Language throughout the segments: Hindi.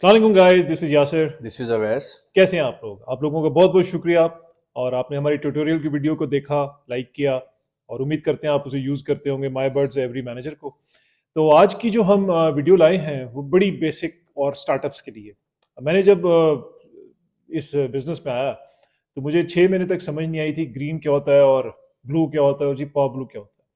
अस्सलाम guys, this is Yasir. This is Awais. कैसे हैं आप लोग? आप लोगों का बहुत बहुत शुक्रिया। और आपने हमारी ट्यूटोरियल की वीडियो को देखा, लाइक किया, और उम्मीद करते हैं आप उसे यूज़ करते होंगे माई बर्ड्स एवरी मैनेजर को। तो आज की जो हम वीडियो लाए हैं वो बड़ी बेसिक और स्टार्टअप्स के लिए। मैंने जब इस बिजनेस में आया तो मुझे 6 महीने तक समझ नहीं आई थी ग्रीन क्या होता है और ब्लू क्या होता है और जी पॉ ब्लू क्या होता है।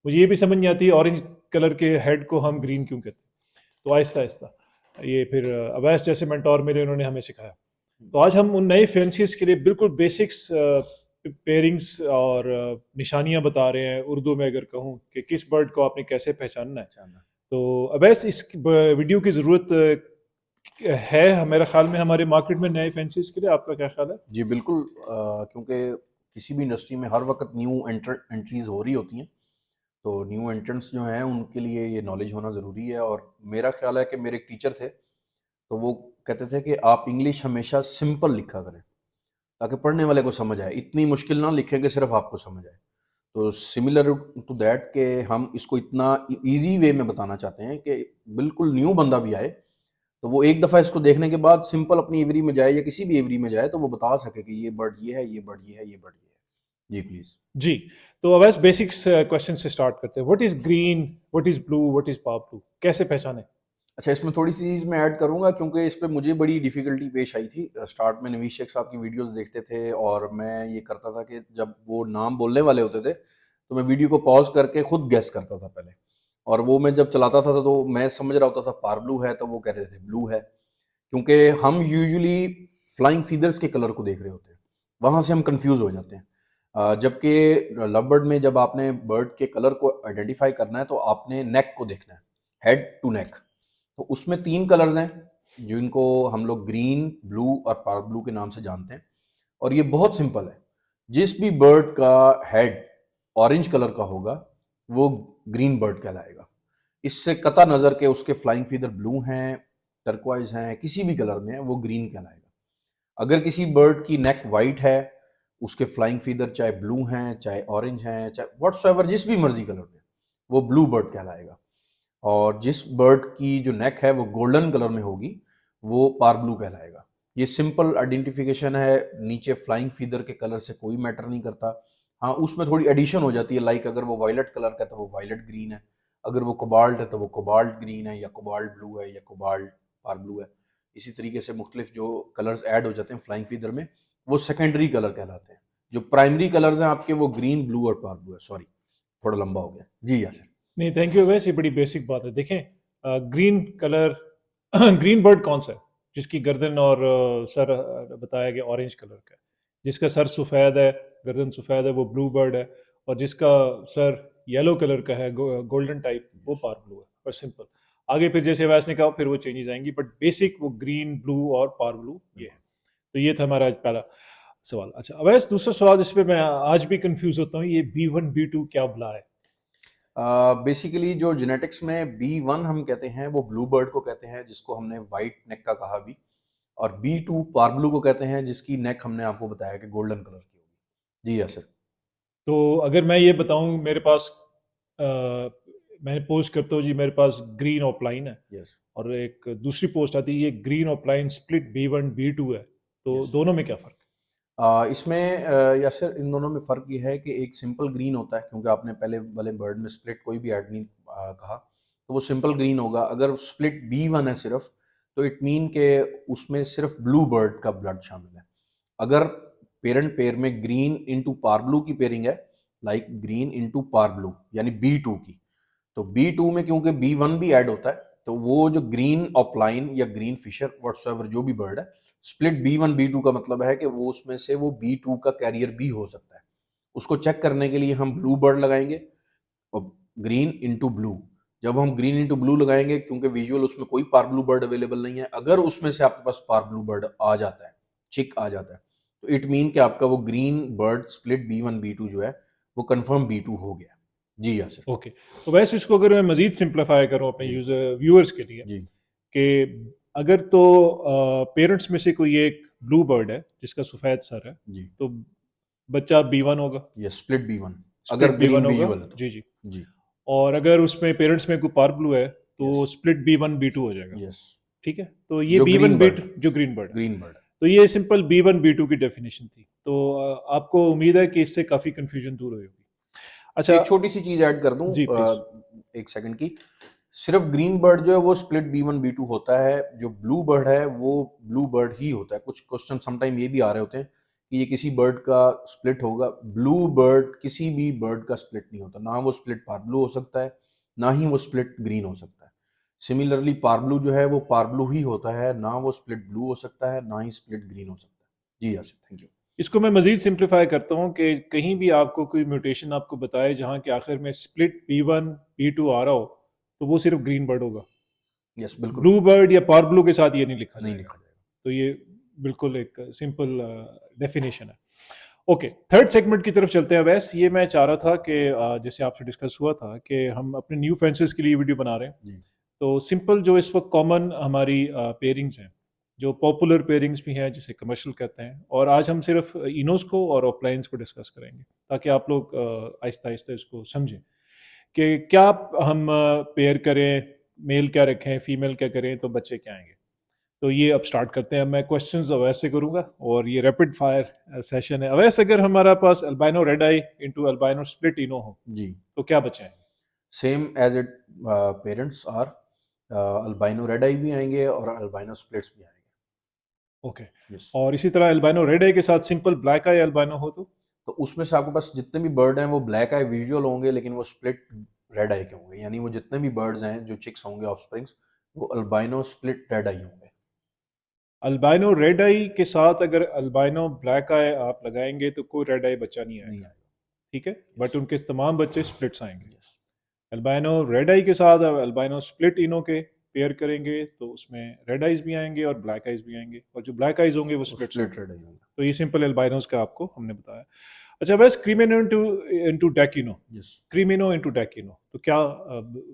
मुझे ये भी समझ नहीं आती ऑरेंज कलर के हेड को हम ग्रीन क्यों कहते हैं। तो आहिस्ता आहिस्ता ये फिर अवैस जैसे मेंटोर मेरे, उन्होंने हमें सिखाया। तो आज हम उन नए फैंसीज के लिए बिल्कुल बेसिक्स पेयरिंग्स और निशानियां बता रहे हैं, उर्दू में अगर कहूँ कि किस बर्ड को आपने कैसे पहचानना है। जानना। तो अवैस इस वीडियो की ज़रूरत है मेरे ख्याल में हमारे मार्केट में नए फैंसीज के लिए। आपका क्या ख्याल है? जी बिल्कुल, क्योंकि किसी भी इंडस्ट्री में हर वक्त न्यू एंट्रीज हो रही होती हैं, तो न्यू एंट्रेंट्स जो हैं उनके लिए ये नॉलेज होना ज़रूरी है। और मेरा ख्याल है कि मेरे एक टीचर थे, तो वो कहते थे कि आप इंग्लिश हमेशा सिंपल लिखा करें ताकि पढ़ने वाले को समझ आए, इतनी मुश्किल ना लिखें कि सिर्फ आपको समझ आए। तो सिमिलर टू दैट कि हम इसको इतना इजी वे में बताना चाहते हैं कि बिल्कुल न्यू बंदा भी आए तो वो एक दफ़ा इसको देखने के बाद सिंपल अपनी एवरी में जाए या किसी भी एवरी में जाए तो वो बता सके कि ये बर्ड ये है, ये बर्ड ये है, ये बर्ड ये है। जी प्लीज़। जी। तो अवैस बेसिक्स क्वेश्चन से स्टार्ट करते हैं। What is green, what is blue, what is pop blue, कैसे पहचाने? अच्छा, इसमें थोड़ी सी चीज़ मैं ऐड करूँगा क्योंकि इस पे मुझे बड़ी डिफ़िकल्टी पेश आई थी। स्टार्ट में नवीश शेख साहब की वीडियोस देखते थे और मैं ये करता था कि जब वो नाम बोलने वाले होते थे तो मैं वीडियो को पॉज़ करके खुद गेस करता था पहले। और वो मैं जब चलाता था तो मैं समझ रहा होता था पार ब्लू है तो वो कह रहे थे ब्लू है। क्योंकि हम यूजुअली फ्लाइंग फीदर्स के कलर को देख रहे होते हैं, वहाँ से हम कंफ्यूज हो जाते हैं। जबकि लव बर्ड में जब आपने बर्ड के कलर को आइडेंटिफाई करना है तो आपने नेक को देखना है, हेड टू नेक। तो उसमें 3 कलर्स हैं जिनको हम लोग ग्रीन, ब्लू और पार्क ब्लू के नाम से जानते हैं। और ये बहुत सिंपल है, जिस भी बर्ड का हेड ऑरेंज कलर का होगा वो ग्रीन बर्ड कहलाएगा। इससे कता नज़र के उसके फ्लाइंग फीदर ब्लू हैं, टर्कवाइज हैं, किसी भी कलर में है वो ग्रीन कहलाएगा। अगर किसी बर्ड की नेक वाइट है, उसके फ्लाइंग फीदर चाहे ब्लू हैं, चाहे ऑरेंज हैं, चाहे व्हाट्सएवर जिस भी मर्जी कलर में, वो ब्लू बर्ड कहलाएगा। और जिस बर्ड की जो नेक है वो गोल्डन कलर में होगी वो पार ब्लू कहलाएगा। ये सिंपल आइडेंटिफिकेशन है, नीचे फ्लाइंग फीदर के कलर से कोई मैटर नहीं करता। हाँ, उसमें थोड़ी एडिशन हो जाती है, लाइक अगर वो वायलेट कलर का है तो वो वायलेट ग्रीन है, अगर वो कोबाल्ट है तो वो कोबाल्ट ग्रीन है, या कोबाल्ट ब्लू है, या कोबाल्ट पार ब्लू है। इसी तरीके से मुख्तलिफ जो कलर्स ऐड हो जाते हैं फ्लाइंग फीदर में वो सेकेंडरी कलर कहलाते हैं। जो प्राइमरी कलर्स हैं आपके वो ग्रीन, ब्लू और पार ब्लू है। सॉरी, थोड़ा लंबा हो गया जी। यार नहीं, थैंक यू अवैस, ये बड़ी बेसिक बात है। देखें, ग्रीन कलर ग्रीन बर्ड कौन सा है जिसकी गर्दन और सर बताया गया ऑरेंज कलर का है। जिसका सर सफ़ेद है, गर्दन सफ़ेद है, वो ब्लू बर्ड है। और जिसका सर येलो कलर का है, गोल्डन टाइप, वो पार ब्लू है। पर सिंपल। आगे फिर जैसे अवैस ने कहा फिर वो चेंजेस आएंगी, बट बेसिक वो ग्रीन, ब्लू और पार ब्लू ये है। बिल्कुल। तो ये था हमारा आज पहला सवाल। अच्छा अवैस, दूसरा सवाल जिस पे मैं आज भी कंफ्यूज होता हूँ, ये B1 B2 क्या बुला है? बेसिकली जो जेनेटिक्स में B1 हम कहते हैं वो ब्लू बर्ड को कहते हैं, जिसको हमने वाइट नेक का कहा भी। और B2 पार्बलू को कहते हैं, जिसकी नेक हमने आपको बताया कि गोल्डन कलर की होगी। जी हाँ सर। तो अगर मैं ये बताऊं मेरे पास अ, मैं पोस्ट करता हूँ जी मेरे पास ग्रीन ऑफलाइन है, यस। और एक दूसरी पोस्ट आती है ये green offline split B1 B2 है, तो यस। दोनों में क्या फ़र्क इसमें या सर इन दोनों में फ़र्क ये है कि एक सिंपल ग्रीन होता है, क्योंकि आपने पहले वाले बर्ड में स्प्लिट कोई भी ऐड नहीं कहा, तो वो सिंपल ग्रीन होगा। अगर स्प्लिट B1 है सिर्फ, तो इट मीन के उसमें सिर्फ ब्लू बर्ड का ब्लड शामिल है। अगर पेरेंट पेयर में ग्रीन इंटू पार ब्लू की पेयरिंग है, लाइक ग्रीन इंटू पार ब्लू यानी B2 की, तो B2 में क्योंकि B1 भी ऐड होता है, तो वो जो ग्रीन ऑफलाइन या ग्रीन फिशर व्हाट्सएवर जो भी बर्ड है, स्प्लिट B1 B2 का मतलब है कि वो उसमें से वो B2 का कैरियर भी हो सकता है। उसको चेक करने के लिए हम ब्लू बर्ड लगाएंगे और ग्रीन इंटू ब्लू। जब हम ग्रीन इंटू ब्लू लगाएंगे, क्योंकि विजुअल उसमें कोई पार ब्लू बर्ड अवेलेबल नहीं है, अगर उसमें से आपके पास पार ब्लू बर्ड आ जाता है, चिक आ जाता है, तो इट मीन कि आपका वो green bird split B1 B2 जो है वो कंफर्म B2 हो गया। जी हाँ सर। ओके। तो वैसे इसको अगर मैं मज़ीद सिंप्लीफाई करूँ अपने जी। यूज़र व्यूअर्स के लिए, जी। कि अगर तो पेरेंट्स में से कोई एक ब्लू बर्ड है जिसका सफ़ेद सर है, जी। तो बच्चा B1 होगा, ये स्प्लिट B1, अगर स्प्लिट B1 ग्रीन होगा। विजुअल है तो। जी जी। जी। और अगर उसमें पेरेंट्स में कोई पार ब्लू है यस। तो स्प्लिट B1 B2 हो जाएगा। यस। ठीक है, तो ये जो बी वन ग्रीन बर्ड, जो ग्रीन बर्ड है, ग्रीन बर्ड है। तो ये सिंपल B1 B2 की डेफिनेशन थी। तो आपको उम्मीद है कि इससे काफ़ी कंफ्यूजन दूर हुई होगी। अच्छा। एक छोटी सी चीज ऐड कर दूं, जी प्लीज। एक सेकंड की। सिर्फ ग्रीन बर्ड जो है वो स्प्लिट B1 B2 होता है, जो ब्लू बर्ड है वो ब्लू बर्ड ही होता है। कुछ क्वेश्चन समटाइम ये भी आ रहे होते हैं कि ये किसी बर्ड का स्प्लिट होगा। ब्लू बर्ड किसी भी बर्ड का स्प्लिट नहीं होता, ना वो स्प्लिट पारब्लू हो सकता है, ना ही वो स्प्लिट ग्रीन हो सकता है। सिमिलरली पारब्लू जो है वो पारब्लू ही होता है, ना वो स्प्लिट ब्लू हो सकता है, ना ही स्प्लिट ग्रीन हो सकता है। जी यासिर, थैंक यू। इसको मैं मजीद सिंप्लीफाई करता हूँ कि कहीं भी आपको कोई म्यूटेशन आपको बताए जहाँ के आखिर में स्प्लिट B1 B2 आ रहा हो, तो वो सिर्फ ग्रीन बर्ड होगा। यस, बिल्कुल ब्लू बर्ड या पार ब्लू के साथ ये नहीं लिखा नहीं जाएगा। लिखा जाएगा। तो ये बिल्कुल एक सिंपल डेफिनेशन है। ओके, थर्ड सेगमेंट की तरफ चलते हैं। वैसे ये मैं चाह रहा था कि जैसे आपसे डिस्कस हुआ था कि हम अपने न्यू फेंसेस के लिए वीडियो बना रहे हैं, जी तो सिंपल जो इस वक्त कॉमन हमारी पेयरिंग्स हैं, जो पॉपुलर पेयरिंग्स भी हैं जिसे कमर्शियल कहते हैं, और आज हम सिर्फ इनोस को और ऑफलाइंस को डिस्कस करेंगे ताकि आप लोग आहिस्ता आहिस्ता इसको समझें कि क्या हम पेयर करें, मेल क्या रखें, फीमेल क्या करें, तो बच्चे क्या आएंगे। तो ये अब स्टार्ट करते हैं। मैं क्वेश्चंस अवैस से करूंगा और ये रैपिड फायर सेशन है। अवैस, अगर हमारा पास albino red eye into albino split इनो हो जी। तो क्या बचे हैं? Same as it parents are, albino red eye भी आएंगे और अल्बाइनो स्प्लिट्स भी आएंगे। ओके। यस। और इसी तरह अल्बाइनो रेड आई के साथ सिंपल ब्लैक आई अल्बाइनो हो तो उसमें से आपके पास जितने भी बर्ड हैं वो ब्लैक आई विजुअल होंगे, लेकिन वो स्प्लिट रेड आई के होंगे। यानी वो जितने भी बर्ड्स हैं जो चिक्स होंगे ऑफ स्प्रिंग्स, वो अल्बाइनो स्प्लिट रेड आई होंगे। अल्बाइनो रेड आई के साथ अगर अल्बाइनो ब्लैक आई आप लगाएंगे तो कोई रेड आई बच्चा नहीं नहीं आएगा, आएगा। ठीक है, यस बट उनके तमाम बच्चे स्प्लिट्स आएंगे। यस अल्बाइनो रेड आई के साथ अल्बाइनो स्प्लिट इनो के पेयर करेंगे तो उसमें रेड आइज भी आएंगे और ब्लैक आइज भी आएंगे, और जो ब्लैक आइज होंगे वो वो स्प्लिट्स स्प्लिट होंगे। रेड आई होंगे। तो ये सिंपल अल्बाइनोस का आपको हमने बताया। अच्छा, बस क्रीमिनो इनटू इनटू डेकिनो, यस। क्रीमिनो इनटू डेकिनो, तो क्या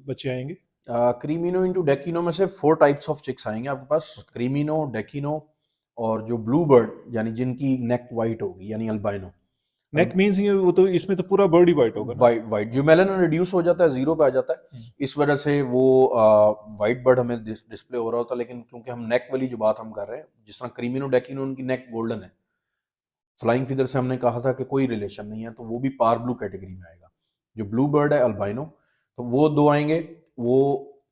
बच्चे आएंगे? क्रीमिनो इंटू डेकिनो में से 4 टाइप्स ऑफ चिक्स आएंगे आपके पास, क्रीमिनो, डेकिनो, और जो ब्लू बर्ड यानी जिनकी नेक वाइट होगी यानी अल्बाइनो। नेक मीन्स ये वो तो इसमें तो पूरा बर्ड ही वाइट होगा ना। वाइट वाइट जो मेलानिन रिड्यूस हो जाता है, जीरो पे आ जाता है, इस वजह से वो वाइट बर्ड हमें डिस्प्ले हो रहा होता है। लेकिन क्योंकि हम नेक वाली जो बात हम कर रहे हैं, जिस तरह क्रीमिनो डेकिनो उनकी नेक गोल्डन है, फ्लाइंग फीदर से हमने कहा था कि कोई रिलेशन नहीं है, तो वो भी पार ब्लू कैटेगरी में आएगा। जो ब्लू बर्ड है अल्बाइनो, तो वो दो आएंगे। वो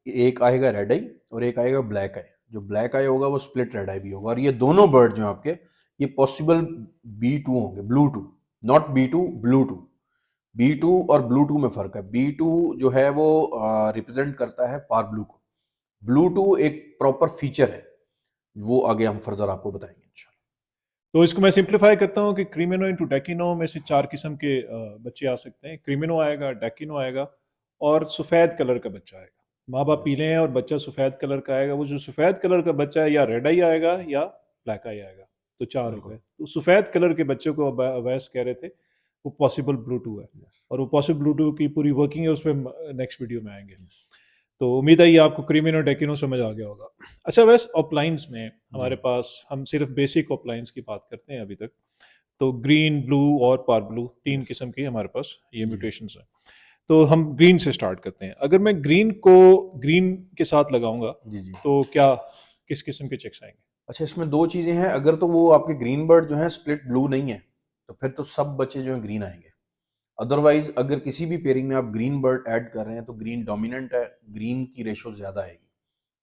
एक आएगा रेड आई और एक आएगा ब्लैक आई। जो ब्लैक आई होगा वो स्प्लिट रेड आई भी होगा। और ये दोनों बर्ड जो हैं आपके, ये पॉसिबल B2 होंगे, blue two, not B2, blue two. B2 और ब्लू टू में फर्क है। B2 जो है वो रिप्रेजेंट करता है पार ब्लू को। ब्लू टू एक प्रॉपर फीचर है, वो आगे हम फर्दर आपको बताएंगे इंशाल्लाह। तो इसको मैं सिंप्लीफाई करता हूँ कि क्रीमिनो इंटू डेकिनो में से 4 किस्म के बच्चे आ सकते हैं। क्रीमिनो आएगा, डेकिनो आएगा, और सफ़ेद कलर का बच्चा आएगा। माँ बाप पीले हैं और बच्चा सफ़ेद कलर का आएगा। वो जो सफ़ेद कलर का बच्चा है या रेड आई आएगा या ब्लैक आई आएगा। तो 4 हो बिल्कुल। गए। तो सफ़ेद कलर के बच्चे को अवैस कह रहे थे वो पॉसिबल ब्लू टू है, यस और वो पॉसिबल ब्लू टू की पूरी वर्किंग है, उस पर नेक्स्ट वीडियो में आएंगे। यस। तो उम्मीद है ये आपको क्रीमिनो डेकिनो समझ आ गया होगा। अच्छा, वैसे ऑफलाइंस में जी हमारे पास हम सिर्फ बेसिक ऑफलाइंस की बात करते हैं अभी तक। तो ग्रीन, ब्लू और पार ब्लू 3 यस। किस्म की हमारे पास ये जी म्यूटेशंस हैं। तो हम ग्रीन से स्टार्ट करते हैं। अगर मैं ग्रीन को ग्रीन के साथ लगाऊंगा जी जी। तो क्या किस किस्म के चेक्स आएंगे? अच्छा, इसमें दो चीजें हैं। अगर तो वो आपके ग्रीन बर्ड जो है स्प्लिट ब्लू नहीं है, तो फिर तो सब बच्चे जो है ग्रीन आएंगे। अदरवाइज अगर किसी भी पेयरिंग में आप ग्रीन बर्ड ऐड कर रहे हैं तो ग्रीन डोमिनेंट है, ग्रीन की रेशो ज्यादा आएगी।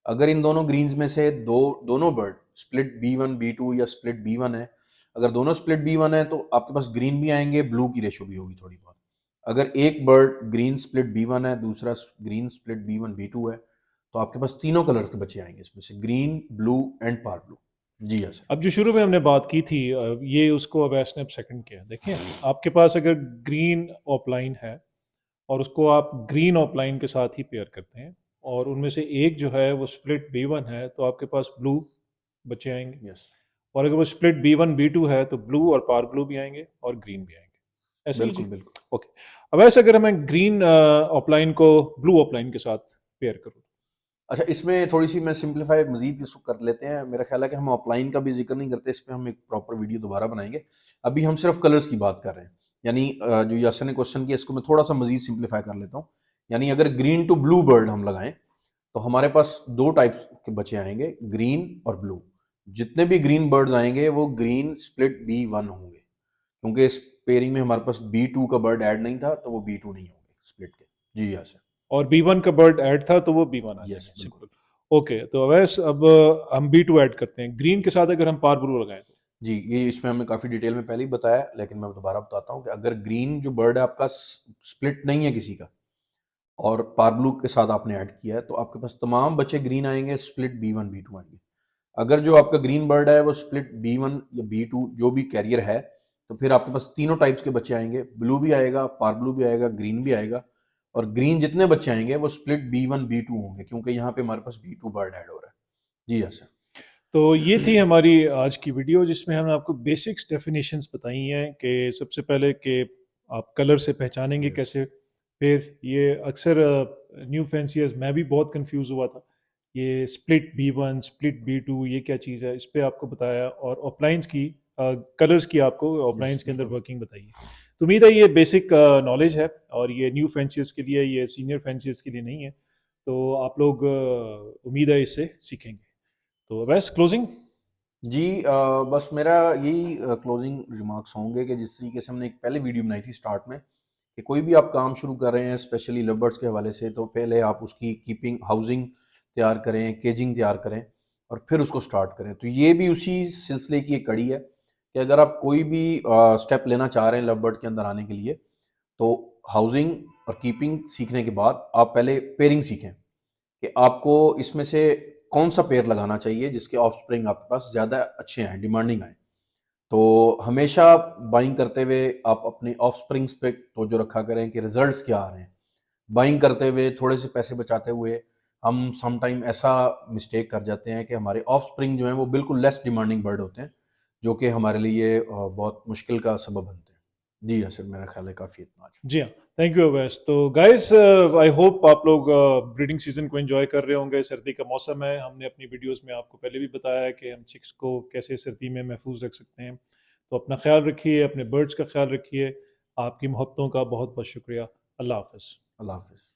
अगर इन दोनों ग्रीन्स में से दोनों बर्ड स्प्लिट B1 B2 या स्प्लिट B1 है, अगर दोनों स्प्लिट B1 है तो आपके पास ग्रीन भी आएंगे, ब्लू की रेशो भी होगी थोड़ी बहुत। अगर एक बर्ड ग्रीन स्प्लिट B1 है, दूसरा ग्रीन स्प्लिट B1 B2 है, तो आपके पास तीनों कलर्स के बच्चे आएंगे, इसमें से ग्रीन, ब्लू एंड पार ब्लू। जी हाँ सर। अब जो शुरू में हमने बात की थी, ये उसको अब ने सेकंड किया। देखें, आपके पास अगर ग्रीन ऑफलाइन है और उसको आप ग्रीन ऑफलाइन के साथ ही पेयर करते हैं, और उनमें से एक जो है वो स्प्लिट B1 है, तो आपके पास ब्लू बच्चे आएंगे। यस और अगर वो स्प्लिट B1 B2 है तो ब्लू और पार ब्लू भी आएंगे और ग्रीन भी आएंगे। ऐसे ही बिल्कुल जी? बिल्कुल। ओके। अब ऐसे अगर मैं ग्रीन ऑफलाइन को ब्लू ऑफलाइन के साथ पेयर करूँ? अच्छा, इसमें थोड़ी सी मैं सिंप्लीफाई मजीद इसको कर लेते हैं। मेरा ख्याल है कि हम ऑफलाइन का भी जिक्र नहीं करते, इस पर हम एक प्रॉपर वीडियो दोबारा बनाएंगे। अभी हम सिर्फ कलर्स की बात कर रहे हैं। यानी जो यासर ने क्वेश्चन किया, इसको मैं थोड़ा सा मजीद सिंप्लीफाई कर लेता हूँ। यानी अगर ग्रीन टू ब्लू बर्ड हम लगाएं, तो हमारे पास 2 टाइप्स के बच्चे आएंगे, ग्रीन और ब्लू। जितने भी ग्रीन बर्ड्स आएंगे वो ग्रीन स्प्लिट B1 होंगे, क्योंकि इस पेयरिंग में हमारे पास B2 का बर्ड ऐड नहीं था, तो वो B2 नहीं होंगे स्प्लिट के। जी हाँ सर। और B1 का बर्ड ऐड था तो वो B1 आ यस जाएंगे, बिल्कुल। सिंपल। ओके, तो अवैस अब हम B2 ऐड करते हैं। ग्रीन के साथ अगर हम पार ब्लू लगाएं तो? जी, ये इसमें हमने काफ़ी डिटेल में पहले ही बताया, लेकिन मैं दोबारा बताता हूँ कि अगर ग्रीन जो बर्ड है आपका स्प्लिट नहीं है किसी का, और पारब्लू के साथ आपने ऐड किया है, तो आपके पास तमाम बच्चे ग्रीन आएंगे, स्प्लिट B1 B2 आएंगे। अगर जो आपका ग्रीन बर्ड है वो स्प्लिट B1 या B2 जो भी कैरियर है, तो फिर आपके पास तीनों टाइप्स के बच्चे आएंगे, ब्लू भी आएगा, पारब्लू भी आएगा, ग्रीन भी आएगा। और ग्रीन जितने बच्चे आएंगे वो स्प्लिट B1 B2 होंगे, क्योंकि यहाँ पे हमारे पास B2 बर्ड ऐड हो रहा है। जी हाँ सर। तो ये थी हमारी आज की वीडियो, जिसमें हमने आपको बेसिक्स डेफिनेशंस बताई हैं कि सबसे पहले कि आप कलर से पहचानेंगे यस। कैसे। फिर ये अक्सर न्यू फैंसियर्स, मैं भी बहुत कंफ्यूज हुआ था, ये स्प्लिट B1 स्प्लिट B2 ये क्या चीज़ है, इस पे आपको बताया। और ऑफलाइंस की कलर्स की आपको यस ऑफलाइंस के अंदर बिल्कुल। वर्किंग बताई है। तो उम्मीद है ये बेसिक नॉलेज है, और ये न्यू फैंसियर्स के लिए, ये सीनियर फैंसियर्स के लिए नहीं है। तो आप लोग उम्मीद है इससे सीखेंगे। तो बस क्लोजिंग। जी बस मेरा यही क्लोजिंग रिमार्क्स होंगे कि जिस तरीके से हमने एक पहले वीडियो बनाई थी स्टार्ट में, कि कोई भी आप काम शुरू कर रहे हैं स्पेशली लव बर्ड्स के हवाले से, तो पहले आप उसकी कीपिंग हाउसिंग तैयार करें, केजिंग तैयार करें, और फिर उसको स्टार्ट करें। तो ये भी उसी सिलसिले की एक कड़ी है कि अगर आप कोई भी स्टेप लेना चाह रहे हैं लव बर्ड के अंदर आने के लिए, तो हाउसिंग और कीपिंग सीखने के बाद आप पहले पेयरिंग सीखें कि आपको इसमें से कौन सा पेयर लगाना चाहिए जिसके ऑफस्प्रिंग आपके पास ज़्यादा अच्छे आएँ, डिमांडिंग आएँ। तो हमेशा बाइंग करते हुए आप अपने ऑफस्प्रिंग्स पे तवज्जो रखा करें कि रिजल्ट्स क्या आ रहे हैं। बाइंग करते हुए थोड़े से पैसे बचाते हुए हम सम टाइम ऐसा मिस्टेक कर जाते हैं कि हमारे ऑफस्प्रिंग जो हैं वो बिल्कुल लेस डिमांडिंग बर्ड होते हैं, जो कि हमारे लिए बहुत मुश्किल का सबब बनते हैं। जी हाँ सर, मेरा ख्याल है काफ़ी इतना आज। जी हाँ, थैंक यू अवैस। तो गाइस, आई होप आप लोग ब्रीडिंग सीजन को एंजॉय कर रहे होंगे। सर्दी का मौसम है, हमने अपनी वीडियोस में आपको पहले भी बताया है कि हम चिक्स को कैसे सर्दी में महफूज रख सकते हैं। तो अपना ख्याल रखिए, अपने बर्ड्स का ख्याल रखिए। आपकी मोहब्बतों का बहुत बहुत शुक्रिया। अल्लाह हाफ़िज़। अल्लाह हाफ़िज़।